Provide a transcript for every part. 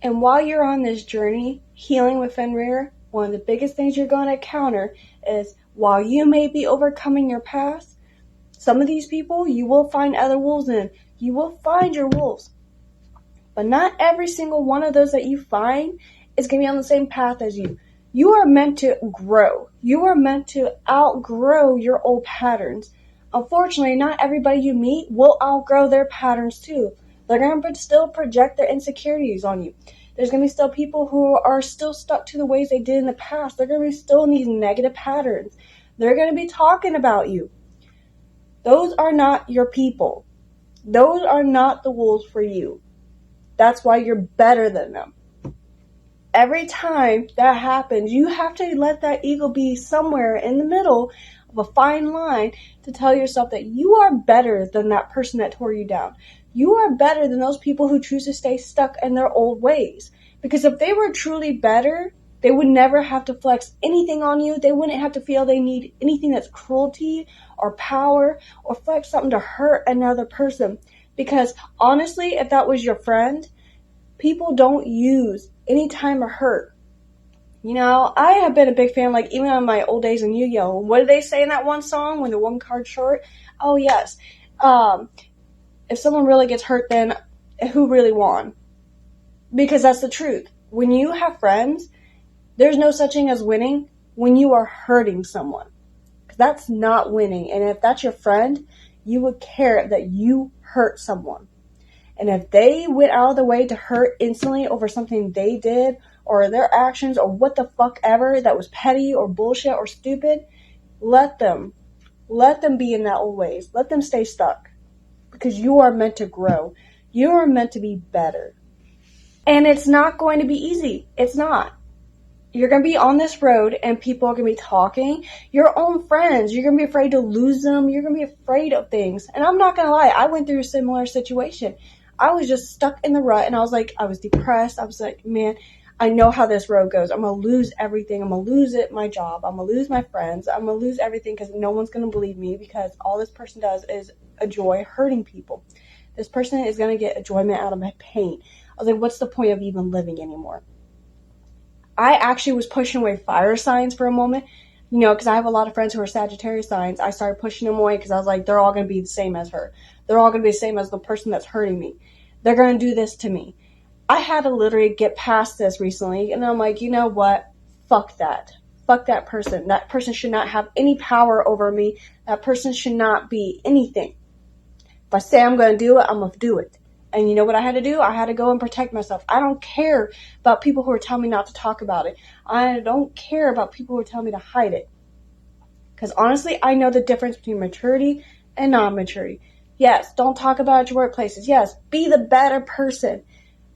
And while you're on this journey, healing with Fenrir, one of the biggest things you're going to encounter is while you may be overcoming your past, some of these people, you will find other wolves in. You will find your wolves. But not every single one of those that you find is going to be on the same path as you. You are meant to grow. You are meant to outgrow your old patterns. Unfortunately, not everybody you meet will outgrow their patterns too. They're going to still project their insecurities on you. There's going to be still people who are still stuck to the ways they did in the past. They're going to be still in these negative patterns. They're going to be talking about you. Those are not your people. Those are not the wolves for you. That's why you're better than them. Every time that happens, you have to let that ego be somewhere in the middle of a fine line to tell yourself that you are better than that person that tore you down. You are better than those people who choose to stay stuck in their old ways. Because if they were truly better, they would never have to flex anything on you. They wouldn't have to feel they need anything that's cruelty or power or flex something to hurt another person. Because honestly, if that was your friend, people don't use any time of hurt. You know, I have been a big fan, like even on my old days in Yu-Gi-Oh! What did they say in that one song when the one card's short? Oh yes. If someone really gets hurt, then who really won? Because that's the truth. When you have friends, there's no such thing as winning when you are hurting someone. Because that's not winning. And if that's your friend, you would care that you hurt someone. And if they went out of the way to hurt instantly over something they did or their actions or what the fuck ever that was petty or bullshit or stupid, let them be in that old ways. Let them stay stuck. Because you are meant to grow. You are meant to be better. And it's not going to be easy. It's not. You're going to be on this road and people are going to be talking. Your own friends, you're going to be afraid to lose them. You're going to be afraid of things. And I'm not going to lie, I went through a similar situation. I was just stuck in the rut and I was depressed. I was like, man, I know how this road goes. I'm going to lose everything. I'm going to lose my job. I'm going to lose my friends. I'm going to lose everything because no one's going to believe me because all this person does is enjoy hurting people. This person is going to get enjoyment out of my pain. I was like, what's the point of even living anymore? I actually was pushing away fire signs for a moment, you know, because I have a lot of friends who are Sagittarius signs. I started pushing them away because I was like, they're all going to be the same as her. They're all going to be the same as the person that's hurting me. They're going to do this to me. I had to literally get past this recently, and I'm like, you know what? Fuck that. Fuck that person. That person should not have any power over me. That person should not be anything. If I say I'm going to do it, I'm going to do it. And you know what I had to do? I had to go and protect myself. I don't care about people who are telling me not to talk about it. I don't care about people who are telling me to hide it. Because honestly, I know the difference between maturity and non-maturity. Yes, don't talk about it at your workplaces. Yes, be the better person.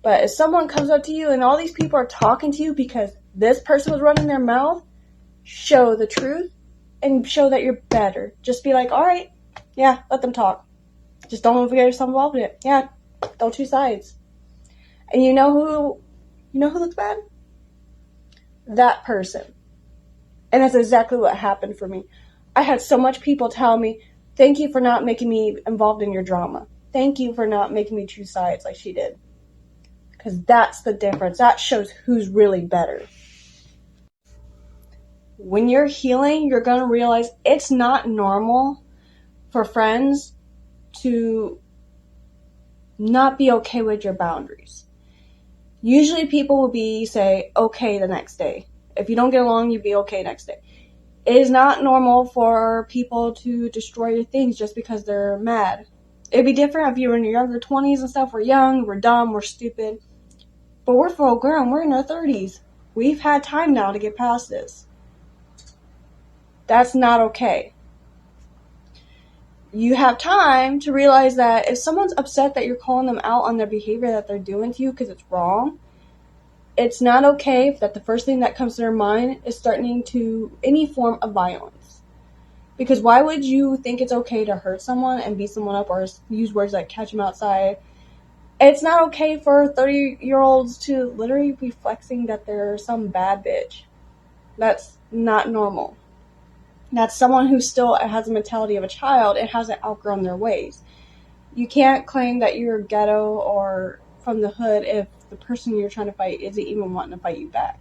But if someone comes up to you and all these people are talking to you because this person was running their mouth, show the truth and show that you're better. Just be like, all right, yeah, let them talk. Just don't get yourself involved in it. Yeah, don't choose sides. And you know who looks bad? That person. And that's exactly what happened for me. I had so much people tell me, thank you for not making me involved in your drama. Thank you for not making me choose sides like she did. Because that's the difference. That shows who's really better. When you're healing, you're going to realize it's not normal for friends to not be okay with your boundaries. Usually people will say, okay the next day. If you don't get along, you'll be okay next day. It is not normal for people to destroy your things just because they're mad. It'd be different if you were in your younger 20s and stuff. We're young, we're dumb, we're stupid. But we're full grown. We're in our 30s. We've had time now to get past this. That's not okay. You have time to realize that if someone's upset that you're calling them out on their behavior that they're doing to you because it's wrong, it's not okay that the first thing that comes to their mind is starting to any form of violence. Because why would you think it's okay to hurt someone and beat someone up or use words like catch them outside? It's not okay for 30-year-olds to literally be flexing that they're some bad bitch. That's not normal. That's someone who still has the mentality of a child and hasn't outgrown their ways. You can't claim that you're ghetto or from the hood if the person you're trying to fight isn't even wanting to fight you back.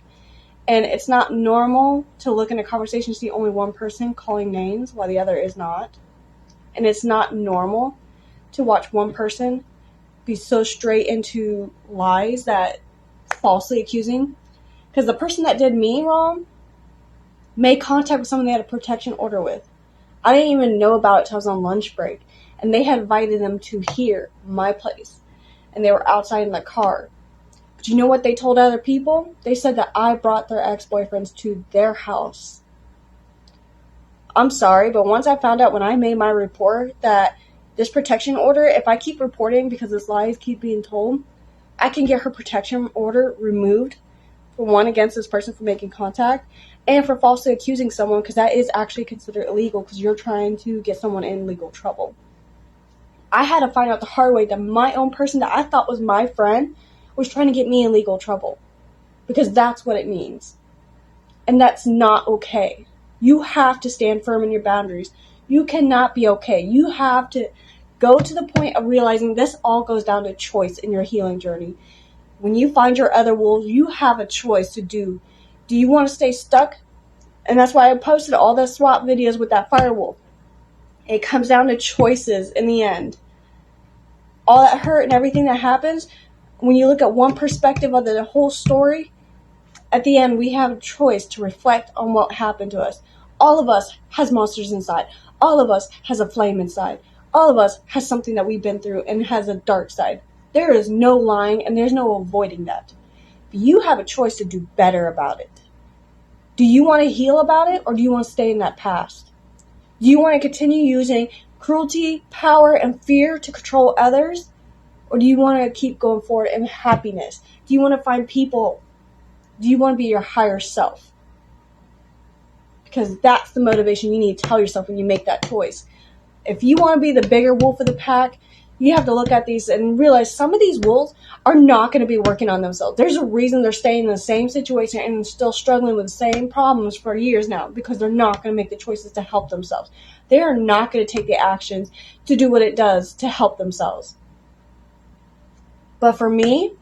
And it's not normal to look in a conversation and see only one person calling names while the other is not. And it's not normal to watch one person be so straight into lies that falsely accusing. Because the person that did me wrong made contact with someone they had a protection order with. I didn't even know about it till I was on lunch break. And they had invited them to here, my place. And they were outside in the car. But you know what they told other people? They said that I brought their ex-boyfriends to their house. I'm sorry, but once I found out when I made my report that this protection order, if I keep reporting because this lies keep being told, I can get her protection order removed, for one, against this person for making contact, and for falsely accusing someone, because that is actually considered illegal because you're trying to get someone in legal trouble. I had to find out the hard way that my own person that I thought was my friend was trying to get me in legal trouble, because that's what it means. And that's not okay. You have to stand firm in your boundaries. You cannot be okay. You have to go to the point of realizing this all goes down to choice in your healing journey. When you find your other wolves, you have a choice to do. Do you want to stay stuck? And that's why I posted all the swap videos with that fire wolf. It comes down to choices in the end. All that hurt and everything that happens, when you look at one perspective of the whole story, at the end we have a choice to reflect on what happened to us. All of us has monsters inside. All of us has a flame inside. All of us has something that we've been through and has a dark side. There is no lying and there's no avoiding that. But you have a choice to do better about it. Do you want to heal about it, or do you want to stay in that past? Do you want to continue using cruelty, power, and fear to control others? Or do you want to keep going forward in happiness? Do you want to find people? Do you want to be your higher self? Because that's the motivation you need to tell yourself when you make that choice. If you want to be the bigger wolf of the pack, you have to look at these and realize some of these wolves are not going to be working on themselves. There's a reason they're staying in the same situation and still struggling with the same problems for years now, because they're not going to make the choices to help themselves. They are not going to take the actions to do what it does to help themselves. But for me,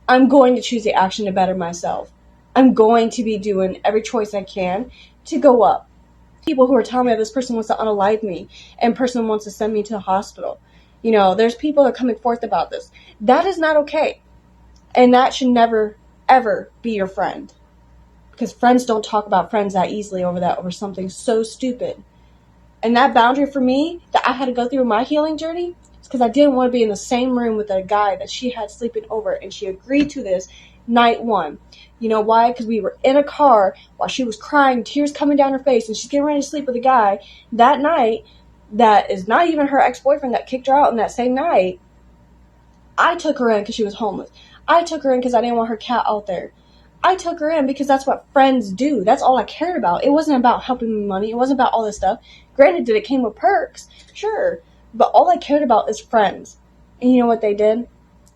I'm going to choose the action to better myself. I'm going to be doing every choice I can to go up. People who are telling me that this person wants to unalive me and person wants to send me to the hospital. You know, there's people that are coming forth about this. That is not okay. And that should never, ever be your friend. Because friends don't talk about friends that easily over something so stupid. And that boundary for me that I had to go through my healing journey is because I didn't want to be in the same room with a guy that she had sleeping over. And she agreed to this night one. You know why? Because we were in a car while she was crying, tears coming down her face, and she's getting ready to sleep with a guy that night that is not even her ex-boyfriend that kicked her out on that same night. I took her in because she was homeless. I took her in because I didn't want her cat out there. I took her in because that's what friends do. That's all I cared about. It wasn't about helping me money. It wasn't about all this stuff. Granted, did it came with perks? Sure. But all I cared about is friends. And you know what they did?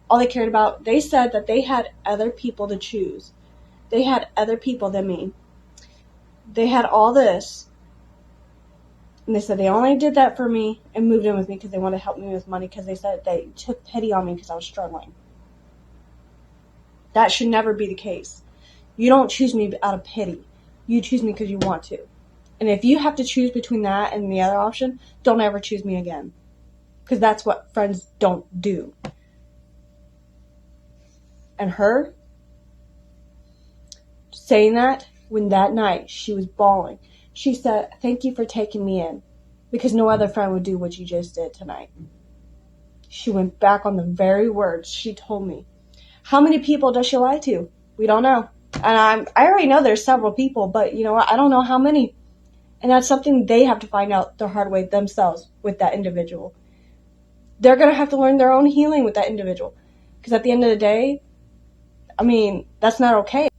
All they cared about, they said that they had other people to choose. They had other people than me. They had all this. And they said they only did that for me and moved in with me because they wanted to help me with money, because they said they took pity on me because I was struggling. That should never be the case. You don't choose me out of pity. You choose me because you want to. And if you have to choose between that and the other option, don't ever choose me again. Because that's what friends don't do. And her saying that, when that night she was bawling, she said, "Thank you for taking me in, because no other friend would do what you just did tonight." She went back on the very words she told me. How many people does she lie to? We don't know. And I already know there's several people, but you know what? I don't know how many. And that's something they have to find out the hard way themselves with that individual. They're going to have to learn their own healing with that individual. Because at the end of the day, I mean, that's not okay.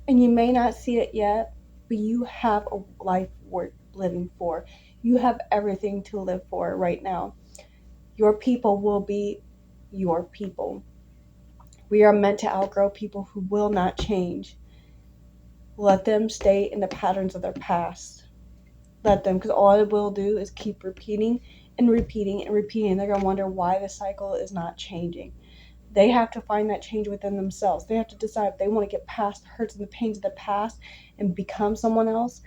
And you may not see it yet, but you have a life worth living for. You have everything to live for right now. Your people will be your people. We are meant to outgrow people who will not change. Let them stay in the patterns of their past. Let them, because all it will do is keep repeating and repeating and repeating. They're going to wonder why the cycle is not changing. They have to find that change within themselves. They have to decide if they want to get past the hurts and the pains of the past and become someone else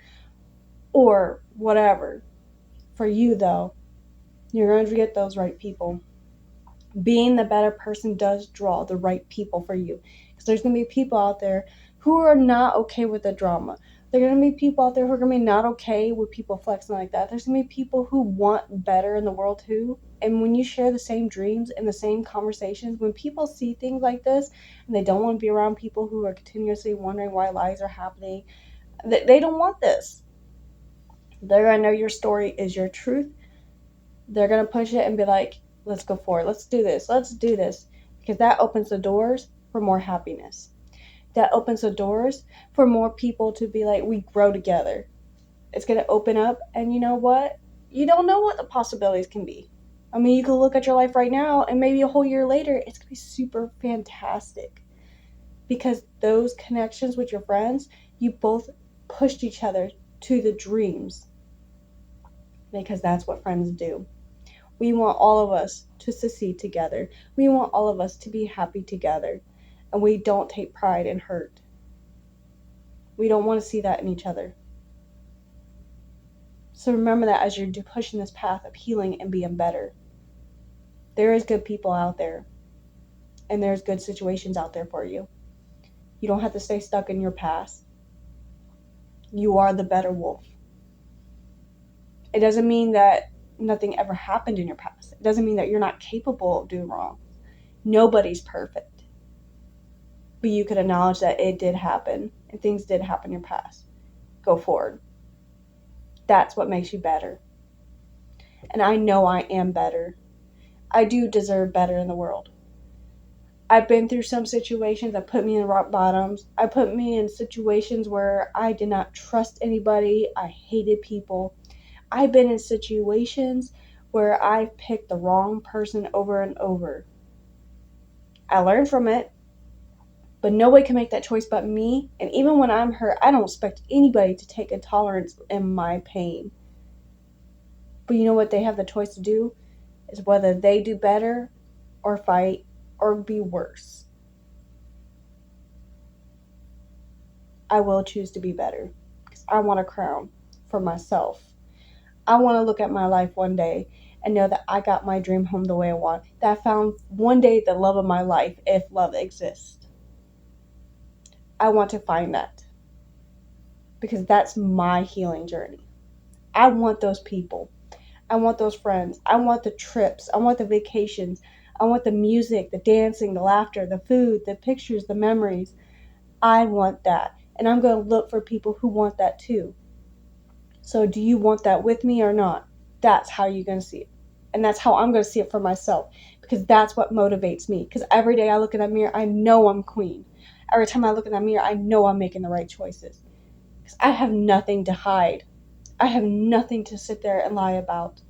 or whatever. For you, though, you're going to get those right people. Being the better person does draw the right people for you. Because there's going to be people out there who are not okay with the drama. There are going to be people out there who are going to be not okay with people flexing like that. There's going to be people who want better in the world too. And when you share the same dreams and the same conversations, when people see things like this and they don't want to be around people who are continuously wondering why lies are happening, they don't want this. They're going to know your story is your truth. They're going to push it and be like, let's go for it. Let's do this. Let's do this. Because that opens the doors for more happiness. That opens the doors for more people to be like, we grow together. It's going to open up. And you know what? You don't know what the possibilities can be. I mean, you can look at your life right now and maybe a whole year later, it's going to be super fantastic. Because those connections with your friends, you both pushed each other to the dreams. Because that's what friends do. We want all of us to succeed together. We want all of us to be happy together. And we don't take pride in hurt. We don't want to see that in each other. So remember that as you're pushing this path of healing and being better. There is good people out there. And there's good situations out there for you. You don't have to stay stuck in your past. You are the better wolf. It doesn't mean that nothing ever happened in your past. It doesn't mean that you're not capable of doing wrong. Nobody's perfect. But you could acknowledge that it did happen and things did happen in your past. Go forward. That's what makes you better. And I know I am better. I do deserve better in the world. I've been through some situations that put me in rock bottoms. I put me in situations where I did not trust anybody. I hated people. I've been in situations where I've picked the wrong person over and over. I learned from it, but nobody can make that choice but me. And even when I'm hurt, I don't expect anybody to take intolerance in my pain. But you know what they have the choice to do? Is whether they do better or fight or be worse. I will choose to be better because I want a crown for myself. I want to look at my life one day and know that I got my dream home the way I want. That I found one day the love of my life, if love exists. I want to find that because that's my healing journey. I want those people. I want those friends. I want the trips. I want the vacations. I want the music, the dancing, the laughter, the food, the pictures, the memories. I want that. And I'm going to look for people who want that too. So do you want that with me or not? That's how you're going to see it. And that's how I'm going to see it for myself. Because that's what motivates me. Because every day I look in that mirror, I know I'm queen. Every time I look in that mirror, I know I'm making the right choices. Because I have nothing to hide. I have nothing to sit there and lie about.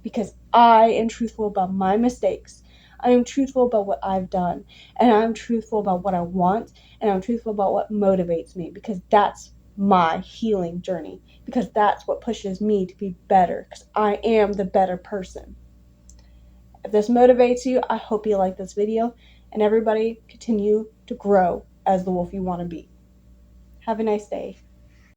Because I am truthful about my mistakes. I am truthful about what I've done. And I'm truthful about what I want. And I'm truthful about what motivates me. Because that's my healing journey. Because that's what pushes me to be better. Because I am the better person. If this motivates you, I hope you like this video. And everybody continue to grow as the wolf you want to be. Have a nice day.